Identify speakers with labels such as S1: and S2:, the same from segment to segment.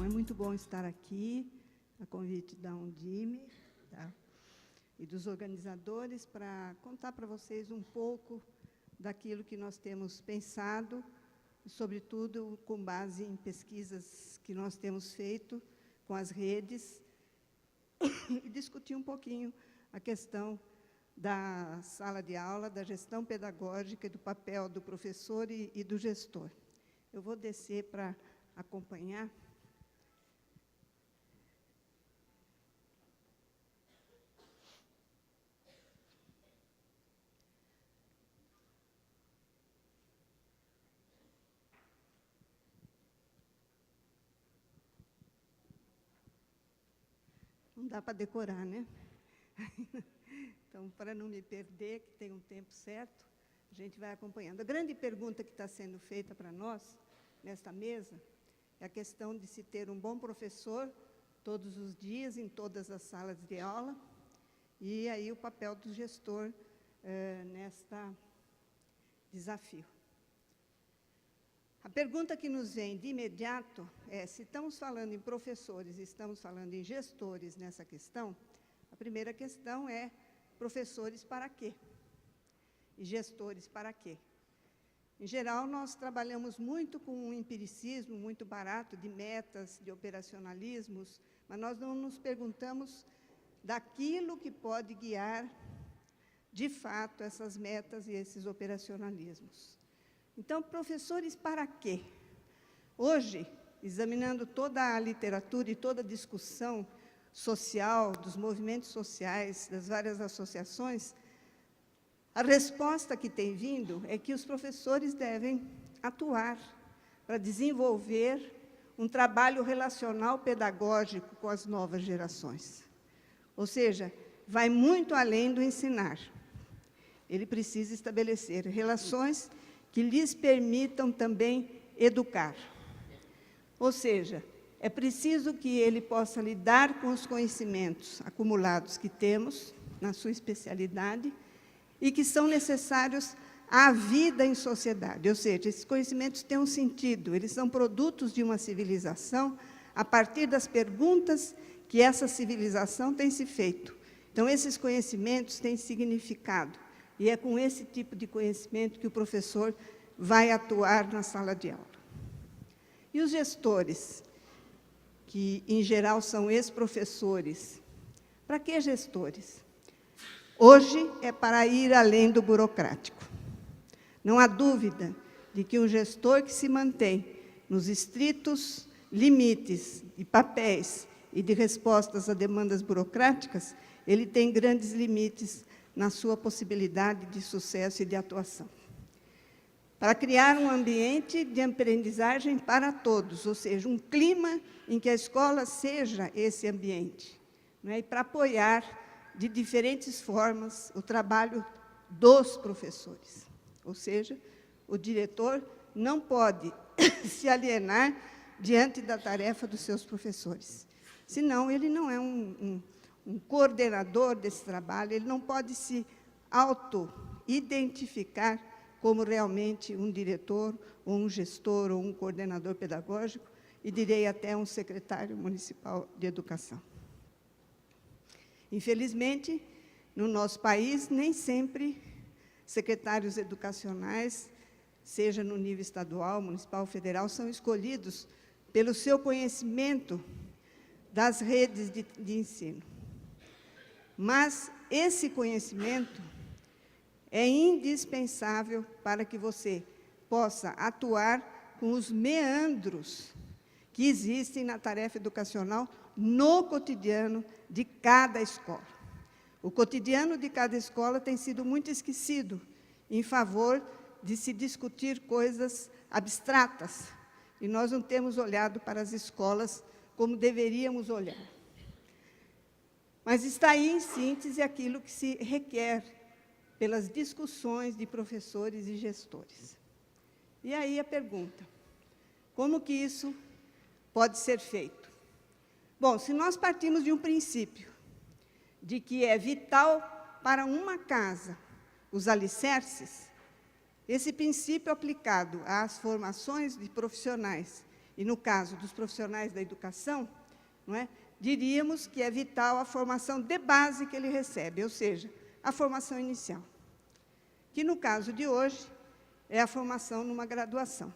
S1: Bom, é muito bom estar aqui, a convite da Undime, tá? E dos organizadores, para contar para vocês um pouco daquilo que nós temos pensado, e, sobretudo, com base em pesquisas que nós temos feito com as redes, e discutir um pouquinho a questão da sala de aula, da gestão pedagógica e do papel do professor e do gestor. Eu vou descer para acompanhar. Não dá para decorar, né? Então, para não me perder, que tem um tempo certo, a gente vai acompanhando. A grande pergunta que está sendo feita para nós, nesta mesa, é a questão de se ter um bom professor todos os dias, em todas as salas de aula, e aí o papel do gestor nesta desafio. A pergunta que nos vem de imediato é, se estamos falando em professores e estamos falando em gestores nessa questão, a primeira questão é professores para quê? E gestores para quê? Em geral, nós trabalhamos muito com um empiricismo muito barato de metas, de operacionalismos, mas nós não nos perguntamos daquilo que pode guiar, de fato, essas metas e esses operacionalismos. Então, professores para quê? Hoje, examinando toda a literatura e toda a discussão social, dos movimentos sociais, das várias associações, a resposta que tem vindo é que os professores devem atuar para desenvolver um trabalho relacional pedagógico com as novas gerações. Ou seja, vai muito além do ensinar. Ele precisa estabelecer relações que lhes permitam também educar. Ou seja, é preciso que ele possa lidar com os conhecimentos acumulados que temos na sua especialidade e que são necessários à vida em sociedade. Ou seja, esses conhecimentos têm um sentido, eles são produtos de uma civilização a partir das perguntas que essa civilização tem se feito. Então, esses conhecimentos têm significado. E é com esse tipo de conhecimento que o professor vai atuar na sala de aula. E os gestores, que, em geral, são ex-professores. Para que gestores? Hoje é para ir além do burocrático. Não há dúvida de que um gestor que se mantém nos estritos limites de papéis e de respostas a demandas burocráticas, ele tem grandes limites na sua possibilidade de sucesso e de atuação. Para criar um ambiente de aprendizagem para todos, ou seja, um clima em que a escola seja esse ambiente, não é? E para apoiar de diferentes formas o trabalho dos professores. Ou seja, o diretor não pode se alienar diante da tarefa dos seus professores. Senão, ele não é um coordenador desse trabalho, ele não pode se auto-identificar como realmente um diretor, ou um gestor, ou um coordenador pedagógico, e direi até um secretário municipal de educação. Infelizmente, no nosso país, nem sempre secretários educacionais, seja no nível estadual, municipal, federal, são escolhidos pelo seu conhecimento das redes de ensino. Mas esse conhecimento é indispensável para que você possa atuar com os meandros que existem na tarefa educacional no cotidiano de cada escola. O cotidiano de cada escola tem sido muito esquecido em favor de se discutir coisas abstratas, e nós não temos olhado para as escolas como deveríamos olhar. Mas está aí, em síntese, aquilo que se requer pelas discussões de professores e gestores. E aí a pergunta, como que isso pode ser feito? Bom, se nós partimos de um princípio de que é vital para uma casa os alicerces, esse princípio aplicado às formações de profissionais e no caso dos profissionais da educação, não é, diríamos que é vital a formação de base que ele recebe, ou seja, a formação inicial, que no caso de hoje é a formação numa graduação.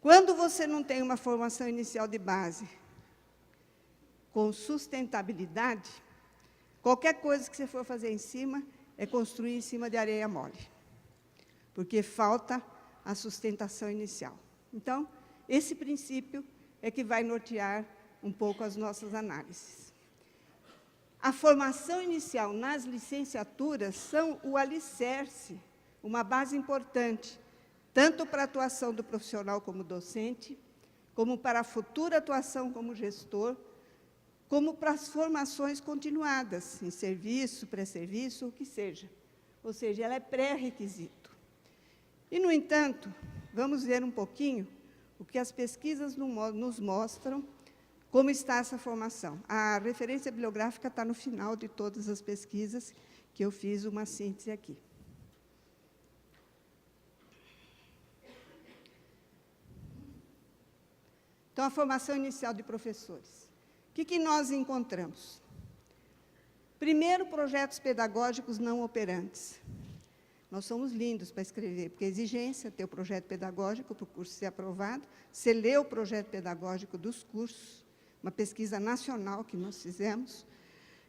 S1: Quando você não tem uma formação inicial de base com sustentabilidade, qualquer coisa que você for fazer em cima é construir em cima de areia mole, porque falta a sustentação inicial. Então, esse princípio é que vai nortear um pouco as nossas análises. A formação inicial nas licenciaturas são o alicerce, uma base importante, tanto para a atuação do profissional como docente, como para a futura atuação como gestor, como para as formações continuadas, em serviço, pré-serviço, o que seja. Ou seja, ela é pré-requisito. E, no entanto, vamos ver um pouquinho o que as pesquisas nos mostram, como está essa formação. A referência bibliográfica está no final de todas as pesquisas, que eu fiz uma síntese aqui. Então, a formação inicial de professores. O que nós encontramos? Primeiro, projetos pedagógicos não operantes. Nós somos lindos para escrever, porque a exigência é ter o projeto pedagógico para o curso ser aprovado, você lê o projeto pedagógico dos cursos, uma pesquisa nacional que nós fizemos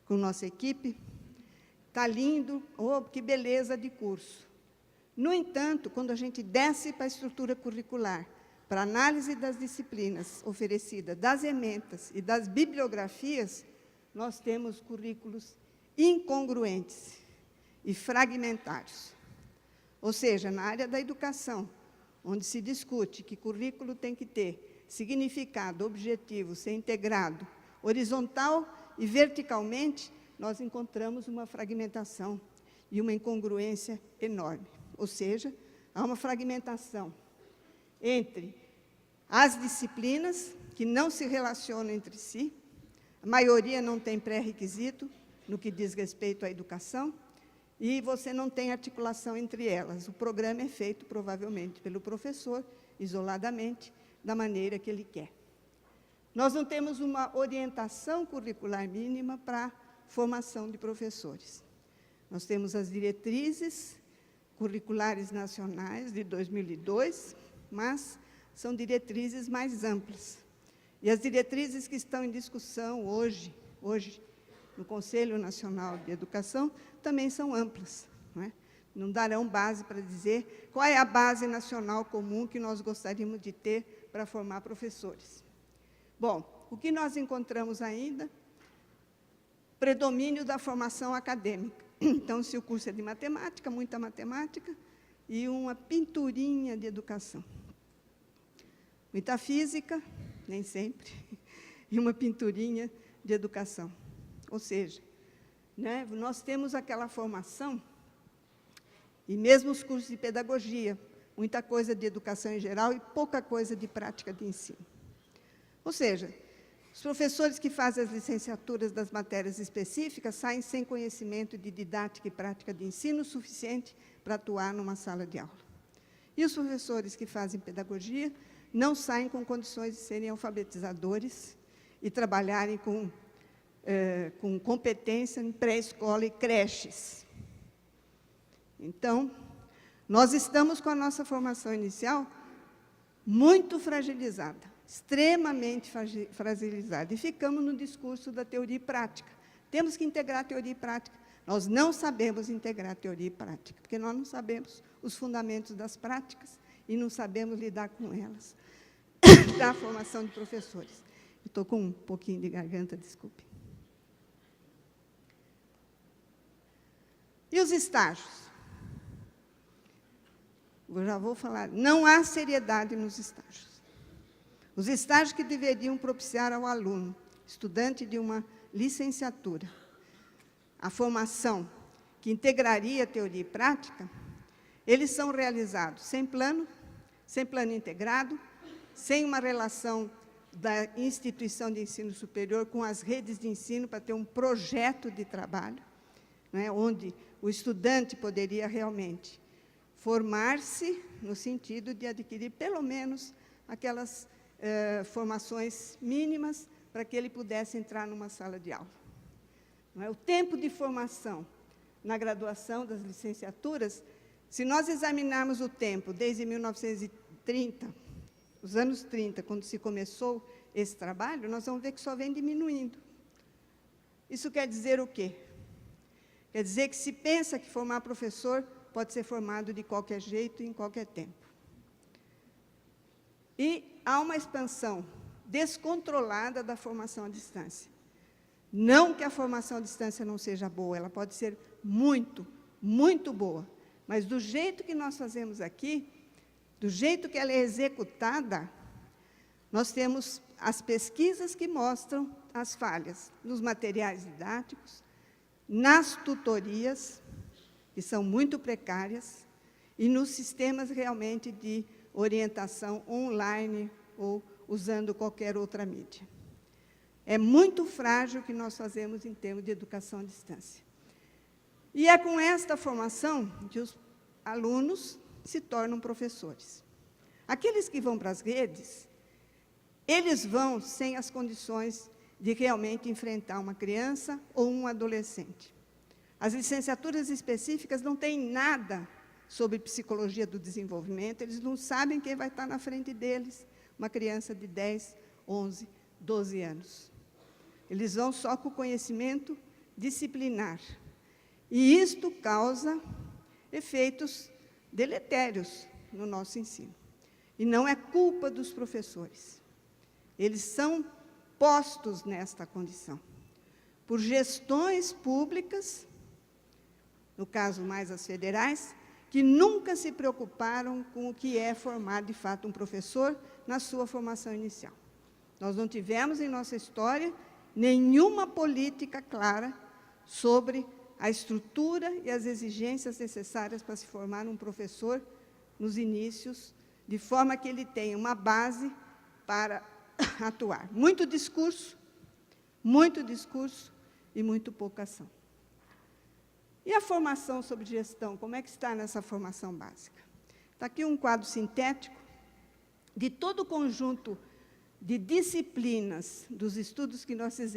S1: com nossa equipe, está lindo, oh, que beleza de curso. No entanto, quando a gente desce para a estrutura curricular, para análise das disciplinas oferecidas, das ementas e das bibliografias, nós temos currículos incongruentes e fragmentários. Ou seja, na área da educação, onde se discute que currículo tem que ter significado, objetivo, ser integrado, horizontal e verticalmente, nós encontramos uma fragmentação e uma incongruência enorme. Ou seja, há uma fragmentação entre as disciplinas, que não se relacionam entre si, a maioria não tem pré-requisito no que diz respeito à educação, e você não tem articulação entre elas. O programa é feito, provavelmente, pelo professor, isoladamente, da maneira que ele quer. Nós não temos uma orientação curricular mínima para a formação de professores. Nós temos as diretrizes curriculares nacionais de 2002, mas são diretrizes mais amplas. E as diretrizes que estão em discussão hoje no Conselho Nacional de Educação, também são amplas. Não darão base para dizer qual é a base nacional comum que nós gostaríamos de ter para formar professores. Bom, o que nós encontramos ainda? Predomínio da formação acadêmica. Então, se o curso é de matemática, muita matemática, e uma pinturinha de educação. Muita física, nem sempre, e uma pinturinha de educação. Ou seja, nós temos aquela formação, e mesmo os cursos de pedagogia, muita coisa de educação em geral e pouca coisa de prática de ensino. Ou seja, os professores que fazem as licenciaturas das matérias específicas saem sem conhecimento de didática e prática de ensino suficiente para atuar numa sala de aula. E os professores que fazem pedagogia não saem com condições de serem alfabetizadores e trabalharem com competência em pré-escola e creches. Então, nós estamos com a nossa formação inicial muito fragilizada, extremamente fragilizada, e ficamos no discurso da teoria e prática. Temos que integrar teoria e prática. Nós não sabemos integrar teoria e prática, porque nós não sabemos os fundamentos das práticas e não sabemos lidar com elas, da formação de professores. Eu estou com um pouquinho de garganta, desculpe. E os estágios? Eu já vou falar. Não há seriedade nos estágios. Os estágios que deveriam propiciar ao aluno, estudante de uma licenciatura, a formação que integraria teoria e prática, eles são realizados sem plano integrado, sem uma relação da instituição de ensino superior com as redes de ensino para ter um projeto de trabalho, onde o estudante poderia realmente formar-se no sentido de adquirir, pelo menos, aquelas formações mínimas para que ele pudesse entrar numa sala de aula. Não é? O tempo de formação na graduação das licenciaturas, se nós examinarmos o tempo desde 1930, os anos 30, quando se começou esse trabalho, nós vamos ver que só vem diminuindo. Isso quer dizer o quê? Quer dizer que se pensa que formar professor pode ser formado de qualquer jeito, em qualquer tempo. E há uma expansão descontrolada da formação à distância. Não que a formação à distância não seja boa, ela pode ser muito, muito boa. Mas do jeito que nós fazemos aqui, do jeito que ela é executada, nós temos as pesquisas que mostram as falhas nos materiais didáticos, nas tutorias, que são muito precárias, e nos sistemas realmente de orientação online ou usando qualquer outra mídia. É muito frágil o que nós fazemos em termos de educação à distância. E é com esta formação que os alunos se tornam professores. Aqueles que vão para as redes, eles vão sem as condições de realmente enfrentar uma criança ou um adolescente. As licenciaturas específicas não têm nada sobre psicologia do desenvolvimento, eles não sabem quem vai estar na frente deles, uma criança de 10, 11, 12 anos. Eles vão só com o conhecimento disciplinar. E isto causa efeitos deletérios no nosso ensino. E não é culpa dos professores. Eles são postos nesta condição por gestões públicas, no caso mais as federais, que nunca se preocuparam com o que é formar, de fato, um professor na sua formação inicial. Nós não tivemos, em nossa história, nenhuma política clara sobre a estrutura e as exigências necessárias para se formar um professor nos inícios, de forma que ele tenha uma base para atuar. Muito discurso e muito pouca ação. E a formação sobre gestão, como é que está nessa formação básica? Está aqui um quadro sintético de todo o conjunto de disciplinas dos estudos que nós fizemos.